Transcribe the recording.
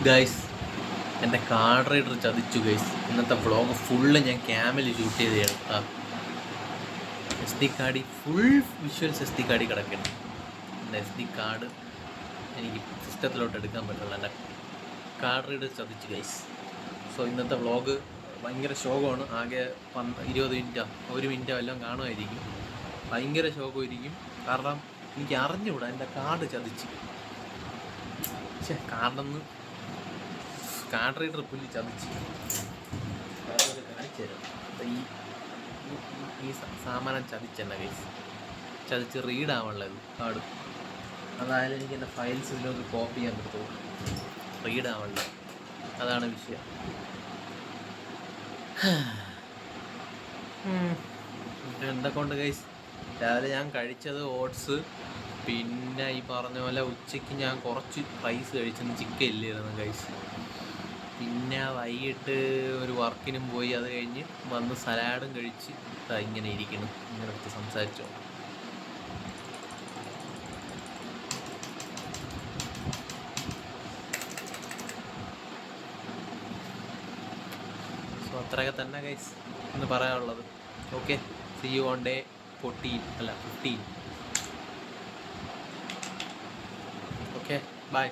Guys, എൻ്റെ card rider ചതിച്ചു guys. ഇന്നത്തെ വ്ളോഗ് ഫുള്ള് ഞാൻ ക്യാമിൽ ഷൂട്ട് ചെയ്ത് എടുത്താൽ എസ് ഡി കാർഡിൽ ഫുൾ വിഷ്വൽസ് എസ് ഡി കാർഡിൽ കിടക്കണം. എൻ്റെ എസ് ഡി കാർഡ് എനിക്ക് സിസ്റ്റത്തിലോട്ട് എടുക്കാൻ പറ്റില്ല. എൻ്റെ കാർഡ് റൈഡർ ചതിച്ചു ഗൈസ്. സോ ഇന്നത്തെ വ്ളോഗ് ഭയങ്കര ശോകമാണ്. ആകെ 20 മിനിറ്റോ 1 മിനിറ്റോ എല്ലാം കാണുമായിരിക്കും. ഭയങ്കര ശോകമായിരിക്കും. കാരണം എനിക്ക് അറിഞ്ഞുകൂടാ, എൻ്റെ കാർഡ് ചതിച്ച്. കാർഡൊന്ന് കാർഡ് റൈഡർ പുല്ലി ചതിച്ച് കാണിച്ചു തരാം. ഈ സാമാനം ചതിച്ചെന്നെ ഗൈസ്. ചതിച്ച് റീഡാവുള്ളത് കാർഡ്. അതായാലും എനിക്ക് എൻ്റെ ഫയൽസ് ഇതിലൊക്കെ കോപ്പി ചെയ്യാൻ പറ്റുള്ളൂ. റീഡാവുള്ളത്, അതാണ് വിഷയം. എന്തൊക്കെ ഉണ്ട് ഗൈസ്? രാവിലെ ഞാൻ കഴിച്ചത് ഓട്സ്, പിന്നെ ഈ പറഞ്ഞ പോലെ ഉച്ചയ്ക്ക് ഞാൻ കുറച്ച് റൈസ് കഴിച്ചെന്ന്, ചിക്കൻ ഇല്ലായിരുന്നു ഗൈസ്. പിന്നെ വൈകിട്ട് ഒരു വർക്കിനും പോയി, അത് കഴിഞ്ഞ് വന്ന് സലാഡും കഴിച്ച് ഇങ്ങനെ ഇരിക്കണം. ഇങ്ങനെ അടുത്ത് സംസാരിച്ചോ. സോ അത്രയൊക്കെ തന്നെ ഗൈസ് എന്ന് പറയാനുള്ളത്. Okay, see you on day 15. Okay, by.